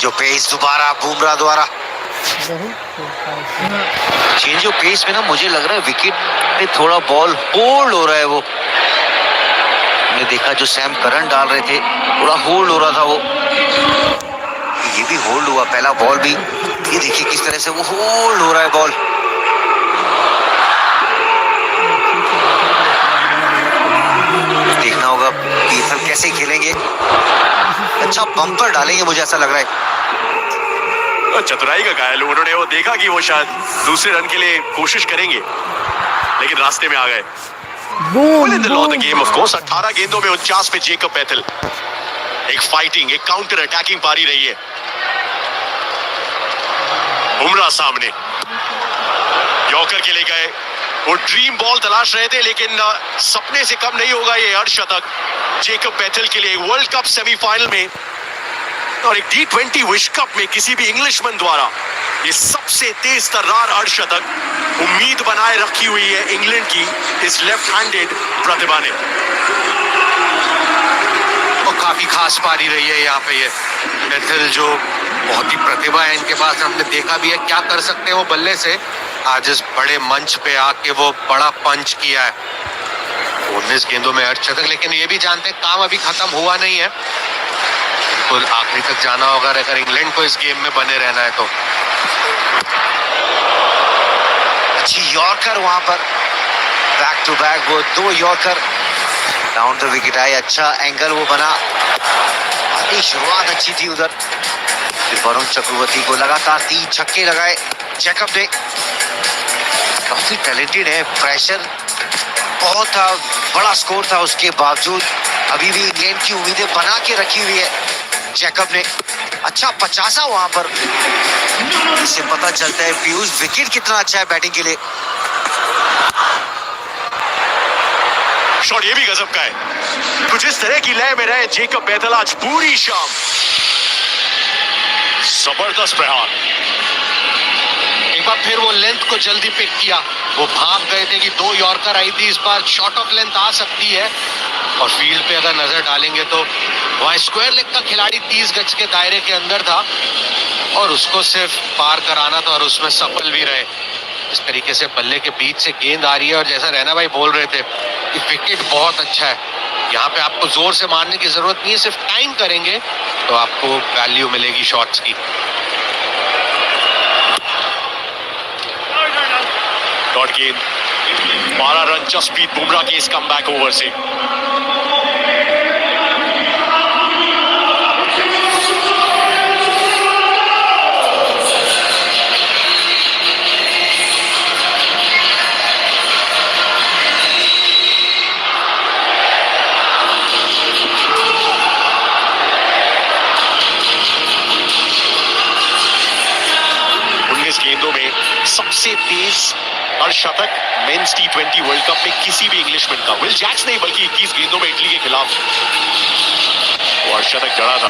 Change of pace दोबारा बुमराह द्वारा। Change of pace में ना मुझे लग रहा है विकेट पे थोड़ा बॉल होल्ड हो रहा है। वो मैंने देखा जो सैम करन डाल रहे थे थोड़ा होल्ड हो रहा था वो, ये भी होल्ड हुआ पहला बॉल भी। ये देखिए किस तरह से वो होल्ड हो रहा है बॉल। देखना होगा पीएसएल कैसे खेलेंगे, अच्छा बम्पर डालेंगे मुझे ऐसा लग रहा है। चतुराई का घायल उन्होंने वो देखा कि वो शायद दूसरे रन के लिए कोशिश करेंगे लेकिन रास्ते में आ गए। गेम ऑफ कोर्स 18 गेंदों में 49 पे जेकब बैथल। एक फाइटिंग एक काउंटर अटैकिंग पारी रही है। बुमराह सामने यॉर्कर के लिए गए, वो ड्रीम बॉल तलाश रहे थे लेकिन सपने से कम नहीं होगा ये अर्धशतक जेकब बैथल के लिए वर्ल्ड कप सेमीफाइनल में और एक T20 विश्व कप में किसी भी इंग्लिशमैन द्वारा ये सबसे तेज तर्रार अर्धशतक उम्मीद बनाए रखी हुई है इंग्लैंड की इस लेफ्ट हैंडेड प्रतिभा ने। और काफी खास पारी रही है यहाँ पे। ये बैथल जो बहुत ही प्रतिभा है इनके पास, हमने देखा भी है क्या कर सकते हैं वो बल्ले से। आज इस बड़े मंच पे आके वो बड़ा पंच किया है, 19 गेंदों में अर्धशतक। लेकिन ये भी जानते हैं काम अभी खत्म हुआ नहीं है, बिल्कुल आखिरी तक जाना होगा अगर इंग्लैंड को इस गेम में बने रहना है तो। अच्छी यॉर्कर वहां पर, बैक टू बैक वो 2 यॉर्कर डाउन द विकेट आए। अच्छा एंगल वो बना, शुरुआत अच्छी थी उधर। वरुण चक्रवर्ती को लगातार 3 छक्के लगाए जैकब ने। काफी टैलेंटेड है, प्रेशर बहुत था, बड़ा स्कोर था, उसके बावजूद अभी भी इंग्लैंड की उम्मीदें बना के रखी हुई है जैकब ने। अच्छा 50 वहां पर, इससे पता चलता है पीयूष विकेट कितना अच्छा है बैटिंग के लिए। शॉट ये भी गजब का है, कुछ इस तरह की लय में रहे जेकब बैथल आज पूरी शाम। जबरदस्त प्रहार, एक बार फिर वो लेंथ को जल्दी पिक किया। वो भाग गए थे कि 2 यॉर्कर आई थी, इस बार शॉर्ट ऑफ लेंथ आ सकती है। और फील्ड पे अगर नजर डालेंगे तो वहाँ स्क्वायर लेग का खिलाड़ी 30 गज के दायरे के अंदर था और उसको सिर्फ पार कराना था और उसमें सफल भी रहे। इस तरीके से बल्ले के बीच से गेंद आ रही है और जैसा रैना भाई बोल रहे थे कि विकेट बहुत अच्छा है, यहाँ पे आपको जोर से मारने की जरूरत नहीं है, सिर्फ टाइम करेंगे तो आपको वैल्यू मिलेगी शॉट्स की। डॉट गेंद, 12 रन जसप्रीत बुमराह के इस कमबैक ओवर से। गेंदों में सबसे तेज अर्धशतक मेंस T20 वर्ल्ड कप में किसी भी इंग्लिशमैन का विल जैक्स नहीं, बल्कि 21 गेंदों में इटली के खिलाफ वो अर्धशतक जड़ा था।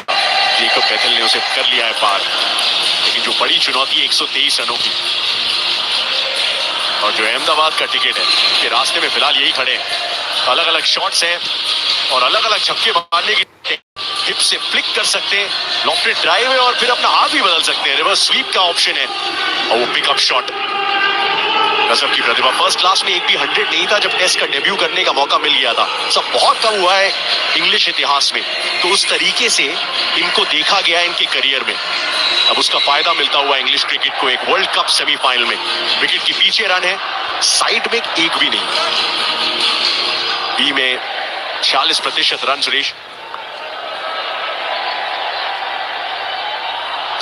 जेकब बैथल ने उसे कर लिया है पार, लेकिन जो बड़ी चुनौती है 123 रनों की और जो अहमदाबाद का टिकट है के रास्ते में फिलहाल यही खड़े हैं। अलग अलग शॉट्स हैं और अलग अलग छक्के मारने की, हिप से फ्लिक कर सकते हैं, लॉफ्टेड ड्राइव है और फिर अपना हाथ भी बदल सकते हैं, रिवर्स स्वीप का ऑप्शन है और वो पिकअप शॉट। गजब की प्रतिभा, फर्स्ट क्लास में एक भी 100 नहीं था जब टेस्ट का डेब्यू करने का मौका मिल गया था। सब बहुत कम हुआ है इंग्लिश इतिहास में, तो उस तरीके से इनको देखा गया है इनके करियर में। अब उसका फायदा मिलता हुआ इंग्लिश क्रिकेट को एक वर्ल्ड कप सेमीफाइनल में। विकेट के पीछे रन है, साइड में एक भी नहीं, बी में 46% रन। सुरेश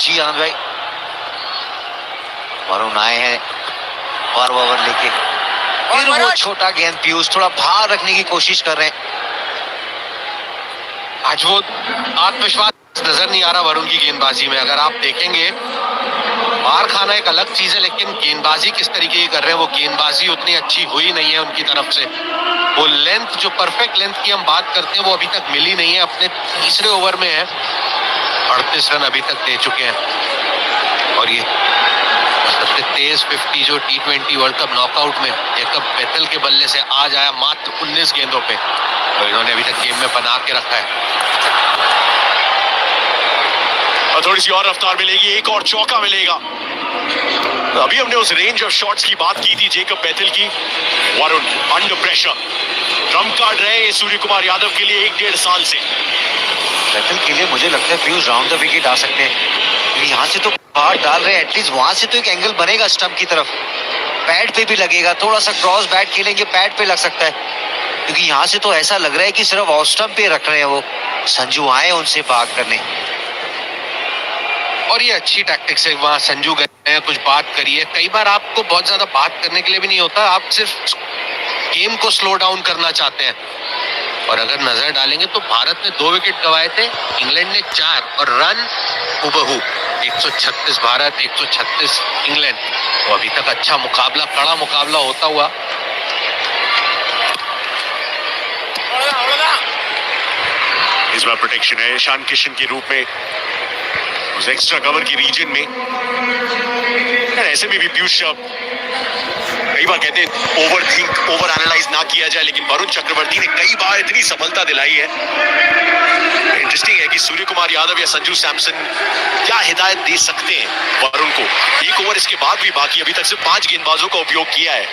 जी आनंद भाई, वरुण आए हैं और ओवर लेके, फिर वो छोटा गेंद पीयूष थोड़ा बाहर रखने की कोशिश कर रहे हैं। आज वो आत्मविश्वास नजर नहीं आ रहा वरुण की गेंदबाजी में। अगर आप देखेंगे मार खाना एक अलग चीज है, लेकिन गेंदबाजी किस तरीके की कर रहे हैं, वो गेंदबाजी उतनी अच्छी हुई नहीं है उनकी तरफ से। वो लेंथ, जो परफेक्ट लेंथ की हम बात करते हैं, वो अभी तक मिली नहीं है। अपने तीसरे ओवर में है, 38 रन अभी तक दे चुके हैं और ये सबसे तेज 50 जो T20 वर्ल्ड कप नॉकआउट में जेकब बैथल के बल्ले से आज आया मात्र 19 गेंदों पे, और इन्होंने अभी तक गेम में बना के रखा है। थोड़ी सी और रफ्तार मिलेगी, एक और चौका मिलेगा। अभी हमने उस रेंज ऑफ शॉट्स की बात की थी जेकब बेथल की। Varun under pressure, Trump card रहे हैं सूर्य कुमार यादव के लिए 1-1.5 साल से। बेथल के लिए मुझे लगता है पीयूष राउंड द विकेट आ सकते हैं। यहाँ से तो हाथ डाल रहे हैं, एटलीस्ट वहां से तो एक एंगल बनेगा स्टंप की तरफ, पैड पे भी लगेगा, थोड़ा सा क्रॉस बैट खेलेंगे, पैड पे लग सकता है, क्योंकि यहाँ से तो ऐसा लग रहा है कि सिर्फ ऑफ स्टंप पे रख रहे हैं वो। संजू आए उनसे भाग करने, और ये अच्छी टैक्टिक्स है। वहाँ संजू गए, कुछ बात करी है। कई बार आपको बहुत ज्यादा बात करने के लिए भी नहीं होता, आप सिर्फ गेम को स्लो डाउन करना चाहते हैं। और अगर नजर डालेंगे तो भारत ने 2 विकेट गंवाए थे, इंग्लैंड ने 4, और रन हुबहू 136 भारत, 136 इंग्लैंड। तो अभी तक अच्छा मुकाबला, कड़ा मुकाबला होता हुआ। इस बार प्रोटेक्शन है ईशान किशन के रूप में उस एक्स्ट्रा कवर की रीजन में। ऐसे में भी पीयूष कई बार कहते हैं ओवर थिंक, ओवर एनालाइज ना किया जाए, लेकिन वरुण चक्रवर्ती ने कई बार इतनी सफलता दिलाई है। इंटरेस्टिंग है कि सूर्य कुमार यादव या संजू सैमसन क्या हिदायत दे सकते हैं वरुण को। एक ओवर इसके बाद भी बाकी, अभी तक सिर्फ 5 गेंदबाजों का उपयोग किया है।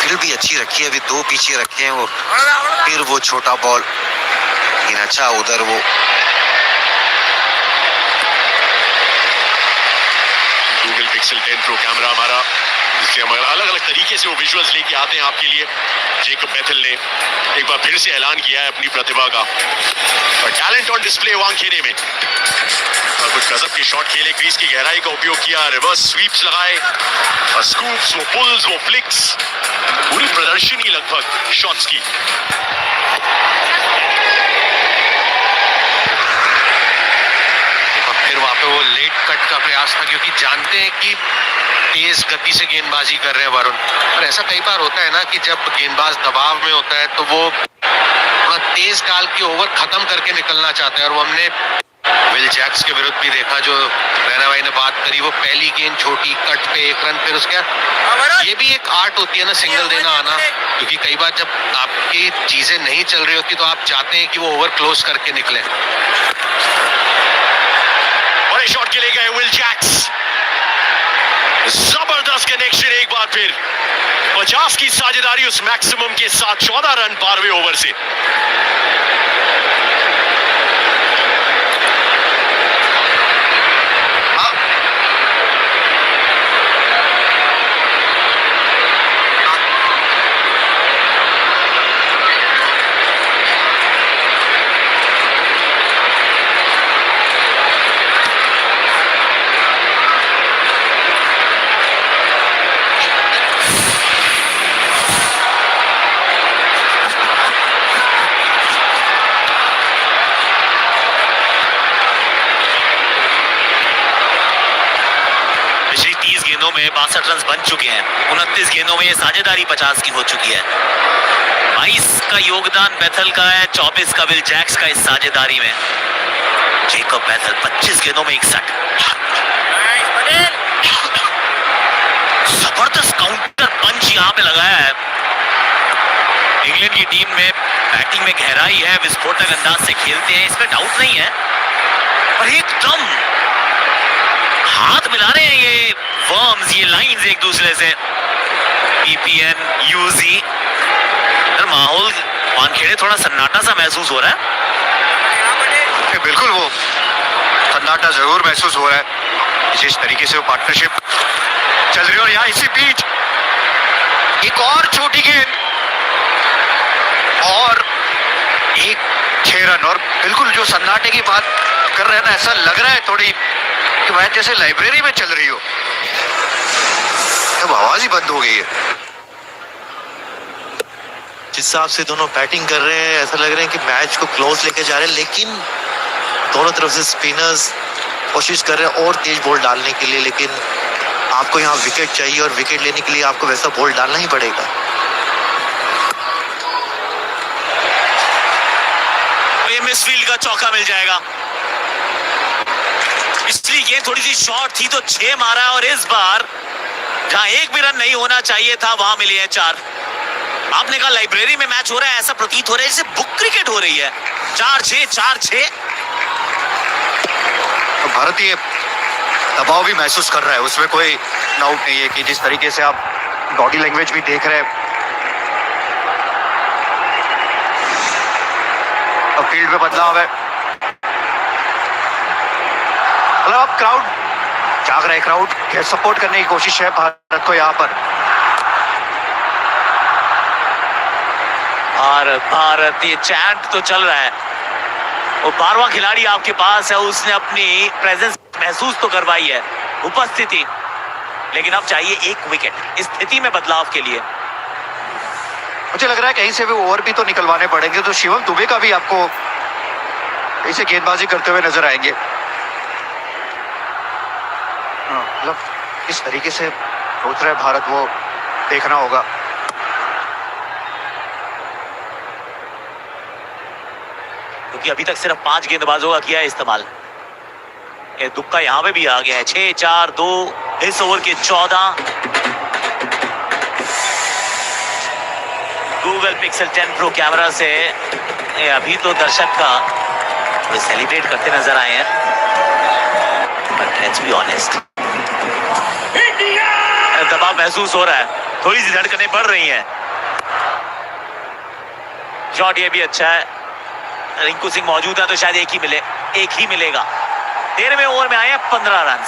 फील्ड भी अच्छी रखी है, अभी 2 पीछे रखे हैं वो, फिर वो छोटा बॉल, लेकिन अच्छा उधर वो गूगल पिक्सल 10 प्रो कैमरा हमारा, जिससे हम अलग अलग तरीके से वो विजुअल्स लेके आते हैं आपके लिए। जेकब बेथल ने एक बार फिर से ऐलान किया है अपनी प्रतिभा का, और टैलेंट ऑन डिस्प्ले वानखेड़े में। और कुछ गजब के शॉट खेले, क्रीज की गहराई का उपयोग किया, रिवर्स स्वीप्स लगाए, और स्कूप्स, वो पुल्स, वो फ्लिक्स, पूरी प्रदर्शनी लगभग शॉट्स की। फिर वहां पे वो लेट कट का प्रयास था, क्योंकि जानते हैं कि तेज गति से गेंदबाजी कर रहे हैं वरुण। और ऐसा कई बार होता है ना कि जब गेंदबाज दबाव में होता है तो वो थोड़ा तेज डाल के ओवर खत्म करके निकलना चाहता है। और वो हमने विल जैक्स के विरुद्ध भी देखा, जो रैना भाई ने बात करी, वो पहली गेंद छोटी कट पे 1 रन, फिर उसके ये भी एक आर्ट होती है ना सिंगल देना आना, क्योंकि कई बार जब आपकी चीजें नहीं चल रही होती तो आप चाहते हैं कि वो ओवर क्लोज करके निकले। बड़े शॉट के लिए गए विल जैक्स, जबरदस्त कनेक्शन एक बार फिर, 50 की साझेदारी उस मैक्सिमम के साथ, 14 रन 12वें ओवर से। गेंदों में 62 रन बन चुके हैं, 29 गेंदों में ये साझेदारी 50 की हो चुकी है। 22 का योगदान बेथल का है, 24 का विल जैक्स का इस साझेदारी में। जेकब बेथल 25 गेंदों में 61। जबरदस्त काउंटर पंच यहां पे लगाया है। इंग्लैंड की टीम में बैटिंग में गहराई है, विस्फोटक अंदाज से खेलते हैं, इसमें डाउट नहीं है, पर एकदम हाथ मिला रहे हैं ये वर्म्स, ये लाइंस एक दूसरे से। पीपीएन, यूजी, माहौल वानखेड़े थोड़ा सन्नाटा सा महसूस हो रहा है। बिल्कुल वो सन्नाटा जरूर महसूस हो रहा है, जिस तरीके से वो पार्टनरशिप चल रही है। और यहाँ इसी बीच एक और छोटी गेंद और एक 6 रन, और बिल्कुल जो सन्नाटे की बात कर रहे हैं ना, ऐसा लग रहा है थोड़ी कि मैच जैसे लाइब्रेरी में चल रही हो, अब आवाज ही बंद हो गई है। जिस हिसाब से दोनों बैटिंग कर रहे हैं, ऐसा लग रहा है कि मैच को क्लोज लेके जा रहे हैं, लेकिन दोनों तरफ से स्पिनर्स कोशिश कर रहे हैं और तेज बॉल डालने के लिए, लेकिन आपको यहाँ विकेट चाहिए और विकेट लेने के लिए आपको वैसा बॉल डालना ही पड़ेगा। ये मिसफील्ड का चौका मिल जाएगा। पिछली गेंद थोड़ी सी शॉर्ट थी तो 6 मारा, और इस बार जहां एक भी रन नहीं होना चाहिए था वहां मिले हैं 4। आपने कहा लाइब्रेरी में मैच हो रहा है, ऐसा प्रतीत हो रहा है जैसे बुक क्रिकेट हो रही है। 4-6 4-6। तो भारतीय दबाव भी महसूस कर रहा है, उसमें कोई डाउट नहीं है कि जिस तरीके से आप बॉडी लैंग्वेज भी देख रहे हैं। अब फील्ड में बदलाव है, मतलब अब क्राउड जाग रहा है, क्राउड के सपोर्ट करने की कोशिश है भारत को यहाँ पर। भारत भारत ये चैंट तो चल रहा है। वो 12वां खिलाड़ी आपके पास है, उसने अपनी प्रेजेंस महसूस तो करवाई है, उपस्थिति, लेकिन अब चाहिए एक विकेट इस स्थिति में बदलाव के लिए। मुझे लग रहा है कहीं से भी ओवर भी तो निकलवाने पड़ेंगे, तो शिवम दुबे का भी आपको ऐसे गेंदबाजी करते हुए नजर आएंगे। मतलब किस तरीके से सोच रहा है भारत, वो देखना होगा। क्योंकि अभी तक सिर्फ 5 गेंदबाजों का किया है इस्तेमाल। ये दुक्का यहाँ पे भी आ गया है। 6-4-2 इस ओवर के 14। गूगल पिक्सल 10 प्रो कैमरा से ये अभी तो दर्शक का वो सेलिब्रेट करते नजर आए हैं, बट लेट्स बी ऑनेस्ट, दबाव महसूस हो रहा है, थोड़ी सी धड़कनें बढ़ रही हैं। शॉट ये भी अच्छा है, रिंकू सिंह मौजूद है तो शायद एक ही मिलेगा। 13वें ओवर में आए हैं 15 रन।